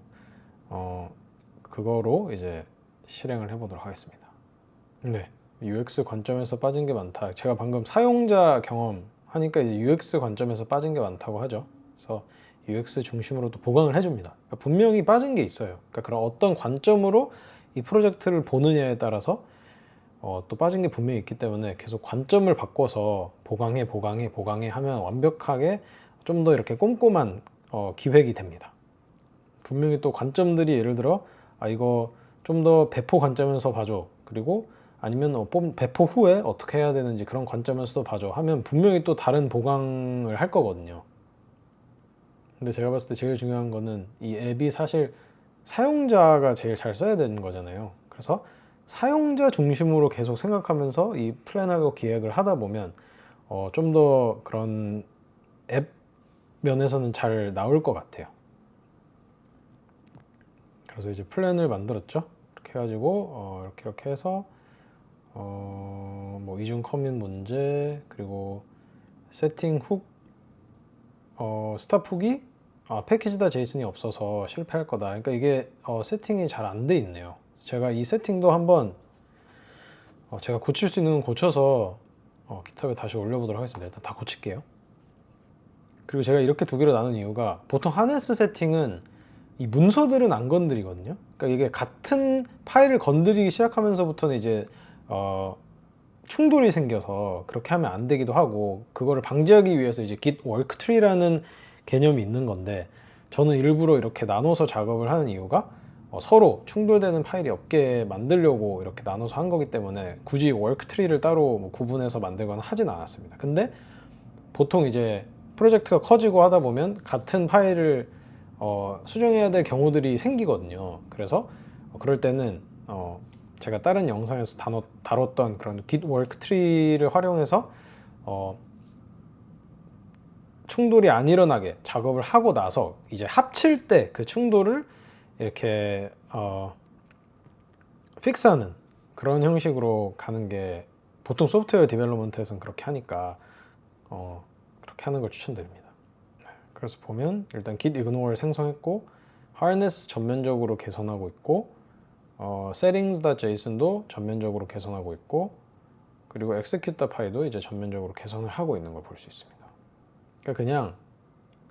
[SPEAKER 1] 그거로 이제 실행을 해보도록 하겠습니다. 네, UX 관점에서 빠진 게 많다. 제가 방금 사용자 경험 하니까 이제 UX 관점에서 빠진 게 많다고 하죠. 그래서 UX 중심으로 또 보강을 해줍니다. 그러니까 분명히 빠진 게 있어요. 그러니까 그런 어떤 관점으로 이 프로젝트를 보느냐에 따라서 또 빠진 게 분명히 있기 때문에 계속 관점을 바꿔서 보강해 하면 완벽하게 좀 더 이렇게 꼼꼼한 기획이 됩니다. 분명히 또 관점들이 예를 들어 이거 좀 더 배포 관점에서 봐줘. 그리고 아니면 배포 후에 어떻게 해야 되는지 그런 관점에서도 봐줘 하면 분명히 또 다른 보강을 할 거거든요. 근데 제가 봤을 때 제일 중요한 거는 이 앱이 사실 사용자가 제일 잘 써야 되는 거잖아요. 그래서 사용자 중심으로 계속 생각하면서 이 플랜하고 기획을 하다 보면 좀 더 그런 앱 면에서는 잘 나올 것 같아요. 그래서 이제 플랜을 만들었죠. 이렇게 해가지고 이렇게 해서 뭐 이중 커밋 문제 그리고 세팅 훅 스탑 훅이 패키지다 제이슨이 없어서 실패할 거다. 그러니까 이게 세팅이 잘 안 돼 있네요. 제가 이 세팅도 한번 제가 고칠 수 있는 건 고쳐서 GitHub에 다시 올려보도록 하겠습니다. 일단 다 고칠게요. 그리고 제가 이렇게 두 개로 나눈 이유가 보통 하네스 세팅은 이 문서들은 안 건드리거든요. 그러니까 이게 같은 파일을 건드리기 시작하면서부터는 이제 충돌이 생겨서 그렇게 하면 안 되기도 하고 그거를 방지하기 위해서 이제 Git work tree라는 개념이 있는 건데 저는 일부러 이렇게 나눠서 작업을 하는 이유가 서로 충돌되는 파일이 없게 만들려고 이렇게 나눠서 한 거기 때문에 굳이 work tree를 따로 뭐 구분해서 만들거나 하진 않았습니다. 근데 보통 이제 프로젝트가 커지고 하다 보면 같은 파일을 수정해야 될 경우들이 생기거든요. 그래서 그럴 때는 제가 다른 영상에서 다뤘던 그런 Git work tree를 활용해서 충돌이 안 일어나게 작업을 하고 나서 이제 합칠 때 그 충돌을 이렇게 픽스하는 그런 형식으로 가는 게 보통 소프트웨어 디벨롭먼트에서는 그렇게 하니까 그렇게 하는 걸 추천드립니다. 그래서 보면 일단 git ignore 생성했고 harness 전면적으로 개선하고 있고 settings.json도 전면적으로 개선하고 있고 그리고 execute.py도 이제 전면적으로 개선을 하고 있는 걸 볼 수 있습니다. 그러니까 그냥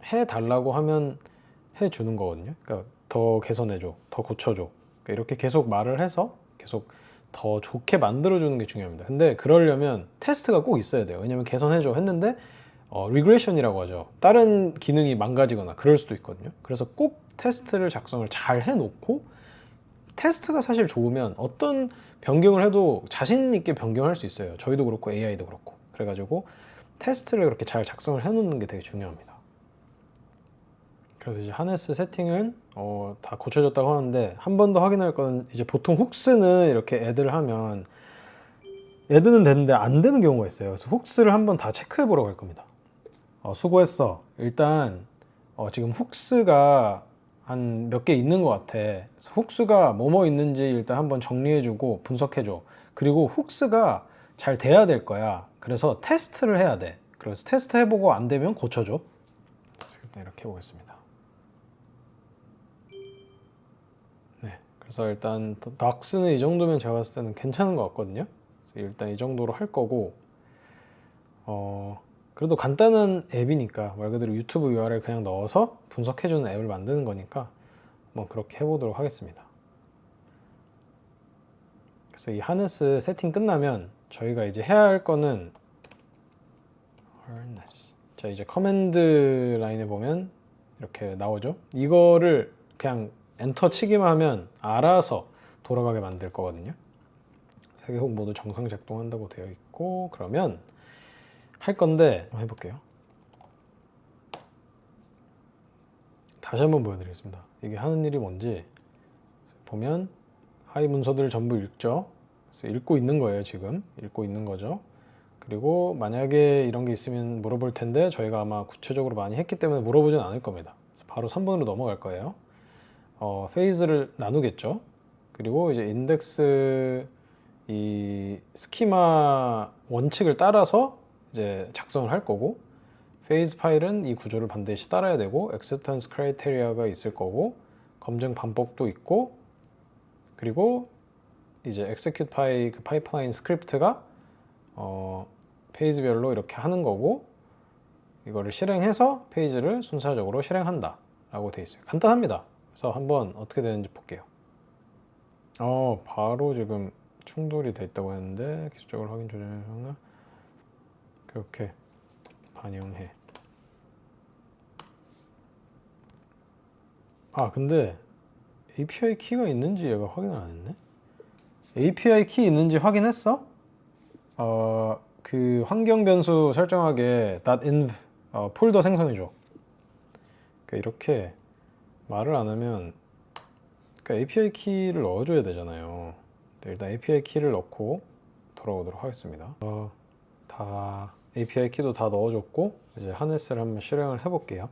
[SPEAKER 1] 해달라고 하면 해주는 거거든요. 그러니까 더 개선해줘, 더 고쳐줘. 그러니까 이렇게 계속 말을 해서 계속 더 좋게 만들어주는 게 중요합니다. 근데 그러려면 테스트가 꼭 있어야 돼요. 왜냐면 개선해줘 했는데 리그레션이라고 하죠. 다른 기능이 망가지거나 그럴 수도 있거든요. 그래서 꼭 테스트를 작성을 잘 해놓고 테스트가 사실 좋으면 어떤 변경을 해도 자신 있게 변경할 수 있어요. 저희도 그렇고 AI도 그렇고. 그래가지고 테스트를 그렇게 잘 작성을 해놓는 게 되게 중요합니다. 그래서 이제 하네스 세팅은 다 고쳐졌다고 하는데 한 번 더 확인할 거는 이제 보통 훅스는 이렇게 애드를 하면 애드는 되는데 안 되는 경우가 있어요. 그래서 훅스를 한번 다 체크해 보라고 할 겁니다. 수고했어. 일단 지금 훅스가 한 몇 개 있는 것 같아. 훅스가 뭐뭐 있는지 일단 한번 정리해주고 분석해줘. 그리고 훅스가 잘 돼야 될 거야. 그래서 테스트를 해야 돼. 그래서 테스트 해보고 안 되면 고쳐줘. 일단 이렇게 해보겠습니다. 네, 그래서 일단 닥스는 이 정도면 제가 봤을 때는 괜찮은 것 같거든요. 그래서 일단 이 정도로 할 거고 그래도 간단한 앱이니까 말 그대로 유튜브 URL 그냥 넣어서 분석해주는 앱을 만드는 거니까 뭐 그렇게 해보도록 하겠습니다. 그래서 이 하네스 세팅 끝나면 저희가 이제 해야 할 거는 harness. 자, 이제 커맨드 라인에 보면 이렇게 나오죠. 이거를 그냥 엔터 치기만 하면 알아서 돌아가게 만들 거거든요. 세개국 모두 정상 작동한다고 되어 있고, 그러면 할 건데 한번 해볼게요. 다시 한번 보여드리겠습니다. 이게 하는 일이 뭔지 보면 하위 문서들을 전부 읽죠. 그래서 읽고 있는 거예요. 지금 읽고 있는 거죠. 그리고 만약에 이런 게 있으면 물어볼 텐데 저희가 아마 구체적으로 많이 했기 때문에 물어보진 않을 겁니다. 그래서 바로 3번으로 넘어갈 거예요. 페이즈를 나누겠죠. 그리고 이제 인덱스 이 스키마 원칙을 따라서 이제 작성을 할 거고, 페이즈 파일은 이 구조를 반드시 따라야 되고, acceptance criteria가 있을 거고, 검증 반복도 있고, 그리고 이제 execute 파이 그 파이프라인 스크립트가 페이지별로 이렇게 하는 거고, 이거를 실행해서 페이지를 순차적으로 실행한다 라고 되어 있어요. 간단합니다. 그래서 한번 어떻게 되는지 볼게요. 바로 지금 충돌이 돼 있다고 했는데 기술적으로 확인 조정을 그렇게 반영해. 근데 API 키가 있는지 얘가 확인을 안 했네. API 키 있는지 확인했어? 그 환경 변수 설정하게 .env 폴더 생성해줘. 그러니까 이렇게 말을 안 하면, 그러니까 API 키를 넣어줘야 되잖아요. 일단 API 키를 넣고 돌아오도록 하겠습니다. 다 API 키도 다 넣어줬고 이제 하네스를 한번 실행을 해볼게요.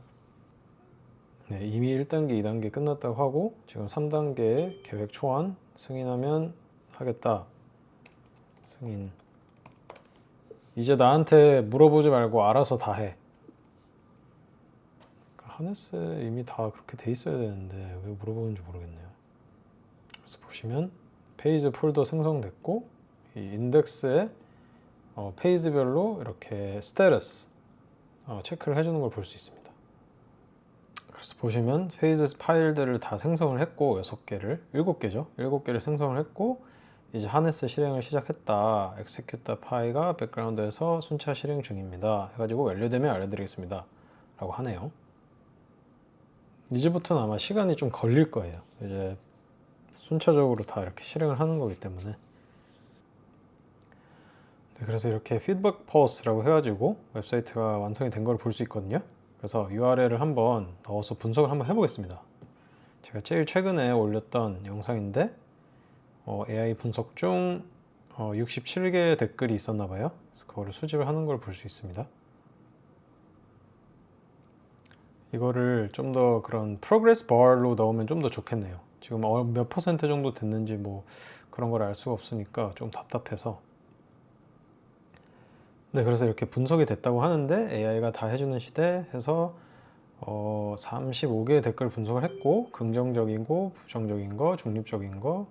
[SPEAKER 1] 네, 이미 1단계, 2단계 끝났다고 하고 지금 3단계 계획 초안 승인하면 하겠다. 승인. 이제 나한테 물어보지 말고 알아서 다 해. 하네스 이미 다 그렇게 돼 있어야 되는데 왜 물어보는지 모르겠네요. 그래서 보시면 페이지 폴더 생성됐고, 이 인덱스에 페이지별로 이렇게 스테러스 체크를 해주는 걸 볼 수 있습니다. 그래서 보시면 페이지 파일들을 다 생성을 했고 6개를, 7개죠. 7개를 생성을 했고 이제 하네스 실행을 시작했다. execute 파이가 백그라운드에서 순차 실행 중입니다. 해가지고 완료되면 알려드리겠습니다. 라고 하네요. 이제부터는 아마 시간이 좀 걸릴 거예요. 이제 순차적으로 다 이렇게 실행을 하는 거기 때문에. 네, 그래서 이렇게 피드백 퍼스라고 해가지고 웹사이트가 완성이 된 걸 볼 수 있거든요. 그래서 URL을 한번 넣어서 분석을 한번 해보겠습니다. 제가 제일 최근에 올렸던 영상인데 AI 분석 중 67개의 댓글이 있었나 봐요. 그래서 그거를 수집을 하는 걸 볼 수 있습니다. 이거를 좀 더 그런 프로그레스 바로 넣으면 좀 더 좋겠네요. 지금 몇 퍼센트 정도 됐는지 뭐 그런 걸 알 수가 없으니까 좀 답답해서. 네, 그래서 이렇게 분석이 됐다고 하는데 AI가 다 해주는 시대 해서 35개의 댓글 분석을 했고, 긍정적인 거, 부정적인 거, 중립적인 거,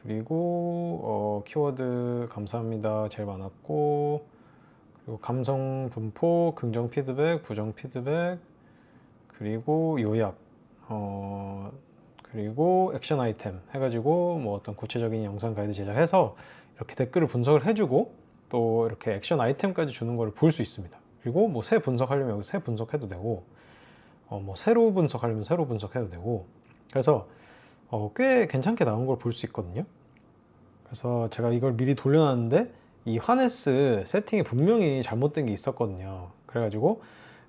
[SPEAKER 1] 그리고 키워드 감사합니다 제일 많았고, 그리고 감성 분포, 긍정 피드백, 부정 피드백, 그리고 요약, 그리고 액션 아이템 해가지고 뭐 어떤 구체적인 영상 가이드 제작해서 이렇게 댓글을 분석을 해주고 또 이렇게 액션 아이템까지 주는 걸 볼 수 있습니다. 그리고 뭐 새 분석하려면 여기 새 분석해도 되고, 뭐 새로 분석하려면 새로 분석해도 되고, 그래서 꽤 괜찮게 나온 걸 볼 수 있거든요. 그래서 제가 이걸 미리 돌려놨는데 이 하네스 세팅이 분명히 잘못된 게 있었거든요. 그래가지고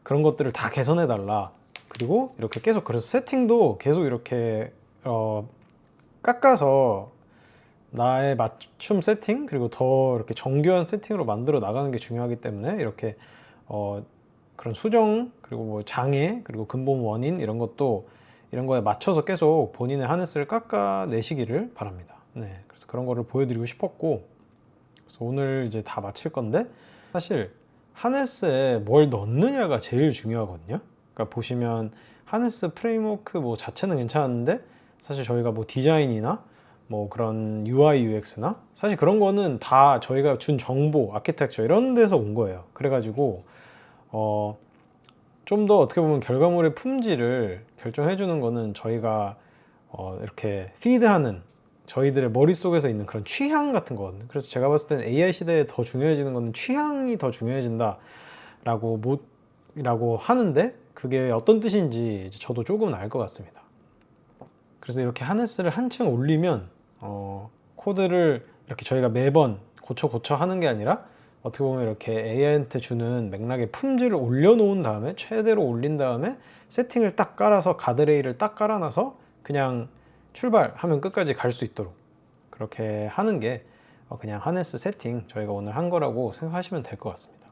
[SPEAKER 1] 그런 것들을 다 개선해 달라. 그리고 이렇게 계속, 그래서 세팅도 계속 이렇게 깎아서 나의 맞춤 세팅, 그리고 더 이렇게 정교한 세팅으로 만들어 나가는 게 중요하기 때문에 이렇게 그런 수정, 그리고 뭐 장애, 그리고 근본 원인 이런 것도 이런 거에 맞춰서 계속 본인의 하네스를 깎아내시기를 바랍니다. 네, 그래서 그런 거를 보여드리고 싶었고, 그래서 오늘 이제 다 마칠 건데, 사실 하네스에 뭘 넣느냐가 제일 중요하거든요. 그러니까 보시면 하네스 프레임워크 뭐 자체는 괜찮은데 사실 저희가 뭐 디자인이나 뭐 그런 UI, UX나 사실 그런 거는 다 저희가 준 정보, 아키텍처 이런 데서 온 거예요. 그래가지고 좀 더 어떻게 보면 결과물의 품질을 결정해 주는 거는 저희가 이렇게 피드하는 저희들의 머릿속에서 있는 그런 취향 같은 거거든요. 그래서 제가 봤을 때는 AI 시대에 더 중요해지는 거는 취향이 더 중요해진다 라고 하는데, 그게 어떤 뜻인지 이제 저도 조금은 알 것 같습니다. 그래서 이렇게 하네스를 한층 올리면 코드를 이렇게 저희가 매번 고쳐 하는 게 아니라 어떻게 보면 이렇게 AI한테 주는 맥락의 품질을 올려놓은 다음에, 최대로 올린 다음에 세팅을 딱 깔아서, 가드레일을 딱 깔아놔서 그냥 출발하면 끝까지 갈 수 있도록 그렇게 하는 게 그냥 하네스 세팅 저희가 오늘 한 거라고 생각하시면 될 것 같습니다.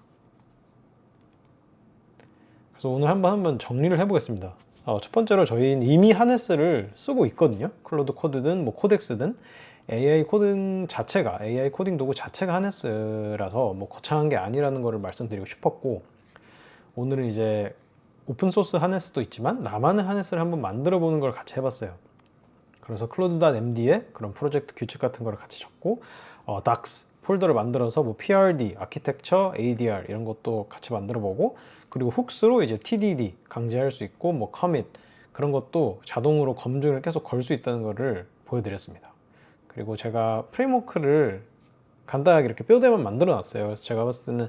[SPEAKER 1] 그래서 오늘 한번 정리를 해보겠습니다. 첫 번째로 저희는 이미 하네스를 쓰고 있거든요. 클로드 코드든 뭐 코덱스든 AI 코딩 자체가, AI 코딩 도구 자체가 하네스라서 뭐 거창한 게 아니라는 거를 말씀드리고 싶었고, 오늘은 이제 오픈소스 하네스도 있지만 나만의 하네스를 한번 만들어 보는 걸 같이 해봤어요. 그래서 클로드.md에 그런 프로젝트 규칙 같은 거를 같이 적고, docs 폴더를 만들어서 뭐 PRD, 아키텍처, ADR 이런 것도 같이 만들어 보고, 그리고 훅스로 이제 TDD 강제할 수 있고, 뭐 commit 그런 것도 자동으로 검증을 계속 걸 수 있다는 거를 보여드렸습니다. 그리고 제가 프레임워크를 간단하게 이렇게 뼈대만 만들어 놨어요. 그래서 제가 봤을 때는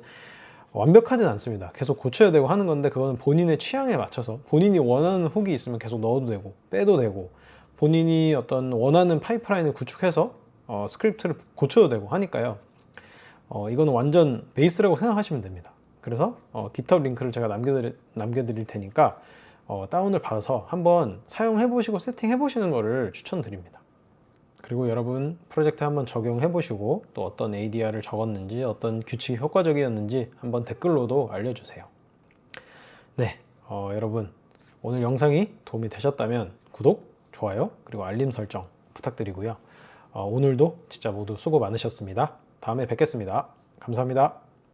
[SPEAKER 1] 완벽하진 않습니다. 계속 고쳐야 되고 하는 건데, 그거는 본인의 취향에 맞춰서 본인이 원하는 훅이 있으면 계속 넣어도 되고 빼도 되고, 본인이 어떤 원하는 파이프라인을 구축해서 스크립트를 고쳐도 되고 하니까요. 이거는 완전 베이스라고 생각하시면 됩니다. 그래서 GitHub 링크를 제가 남겨드릴 테니까 다운을 받아서 한번 사용해 보시고 세팅해 보시는 거를 추천드립니다. 그리고 여러분 프로젝트 한번 적용해 보시고 또 어떤 ADR을 적었는지, 어떤 규칙이 효과적이었는지 한번 댓글로도 알려주세요. 네, 여러분 오늘 영상이 도움이 되셨다면 구독, 좋아요, 그리고 알림 설정 부탁드리고요. 오늘도 진짜 모두 수고 많으셨습니다. 다음에 뵙겠습니다. 감사합니다.